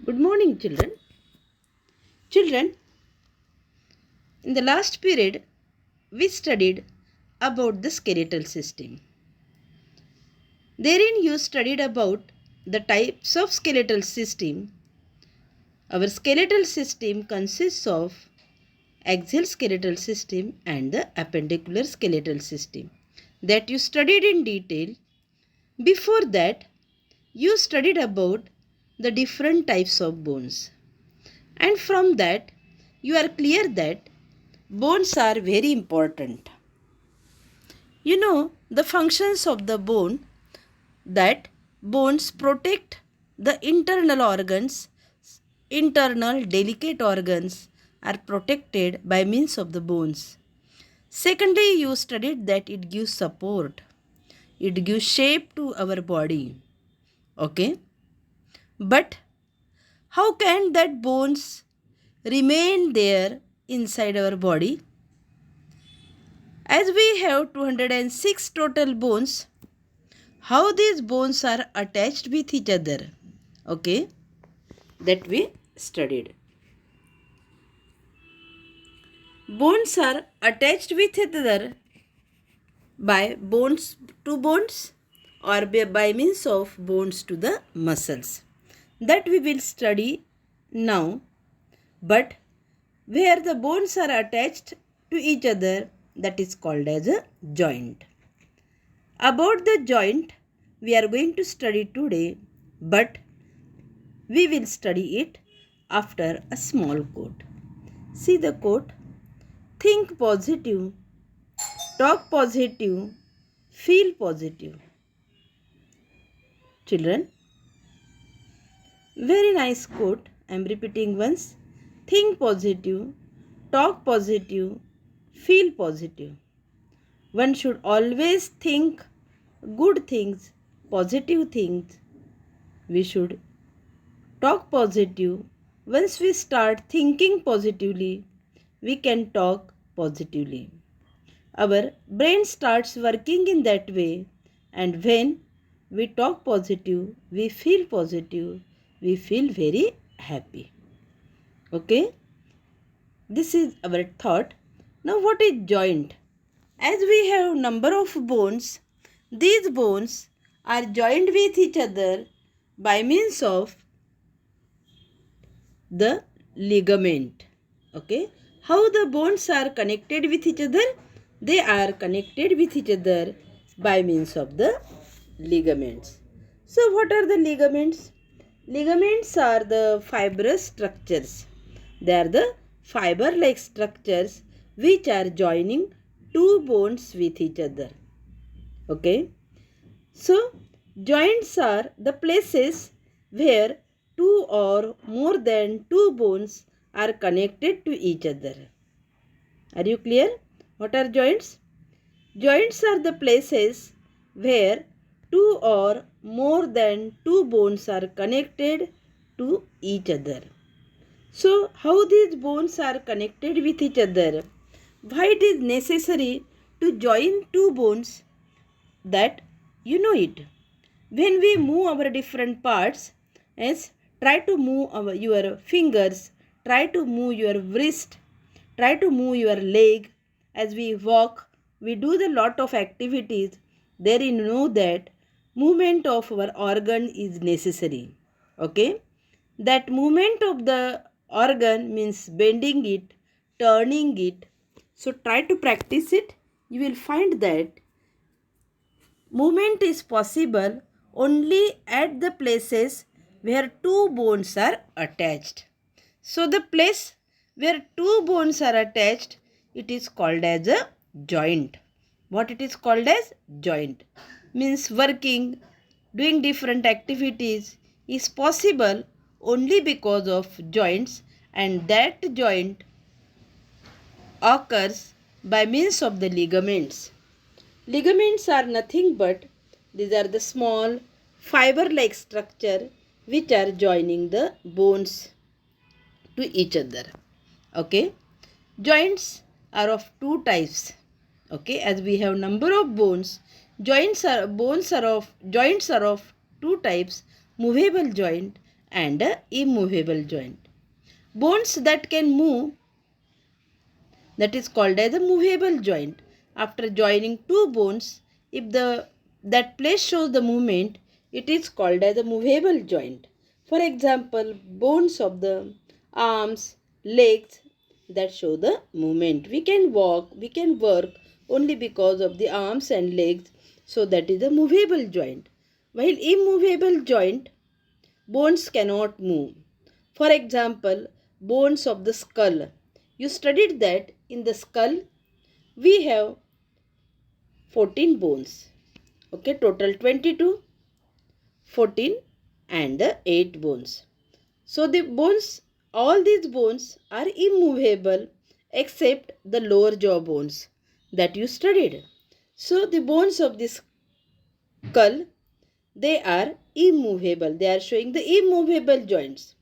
Good morning, children. Children, in the last period, we studied about the skeletal system. Therein, you studied about the types of skeletal system. Our skeletal system consists of axial skeletal system and the appendicular skeletal system that you studied in detail. Before that, you studied about the different types of bones. And from that, you are clear that bones are very important. You know the functions of the bone, that bones protect the internal organs, internal delicate organs are protected by means of the bones. Secondly, you studied that it gives support, it gives shape to our body. Okay, but how can that bones remain there inside our body? As we have 206 total bones, how these bones are attached with each other, okay, that we studied. Bones are attached with each other by bones to bones or by means of bones to the muscles. That we will study now, but where the bones are attached to each other, that is called as a joint. About the joint, we are going to study today, but we will study it after a small quote. See the quote: think positive, talk positive, feel positive. Children, very nice quote. I am repeating once. Think positive, talk positive, feel positive. One should always think good things, positive things. We should talk positive. Once we start thinking positively, we can talk positively. Our brain starts working in that way, and when we talk positive, we feel positive, we feel very happy. Okay? This is our thought. Now what is joint? As we have number of bones, these bones are joined with each other by means of the ligament. Okay, how the bones are connected with each other? They are connected with each other by means of the ligaments. So what are the ligaments? Ligaments are the fibrous structures. They are the fiber like structures which are joining two bones with each other. Okay, so joints are the places where two or more than two bones are connected to each other. Are you clear? What are joints? Joints are the places where two or more than two bones are connected to each other. So, how these bones are connected with each other? Why it is necessary to join two bones? That you know it. When we move our different parts, yes, try to move your fingers, try to move your wrist, try to move your leg. As we walk, we do the lot of activities. There you know that movement of our organ is necessary. Okay, that movement of the organ means bending it, turning it. So try to practice it. You will find that movement is possible only at the places where two bones are attached. So the place where two bones are attached, it is called as a joint. What it is called as? Joint. Means working, doing different activities is possible only because of joints, and that joint occurs by means of the ligaments. Ligaments are nothing but these are the small fiber-like structure which are joining the bones to each other. Okay, joints are of two types. Okay, as we have number of bones, joints are of two types: movable joint and a immovable joint. Bones that can move, that is called as a movable joint. After joining two bones, if that place shows the movement, it is called as a movable joint. For example, bones of the arms, legs that show the movement. We can walk, we can work only because of the arms and legs, so that is a movable joint. While immovable joint, bones cannot move. For example, bones of the skull. You studied that in the skull we have 14 bones. Okay, total 22, 14 and the 8 bones. So the bones, all these bones are immovable except the lower jaw bones that you studied. So the bones of the skull, they are immovable. They are showing the immovable joints.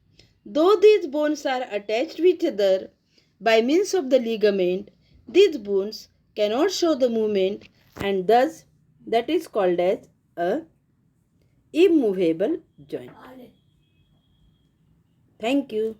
Though these bones are attached with each other by means of the ligament, these bones cannot show the movement, and thus that is called as a immovable joint. Thank you.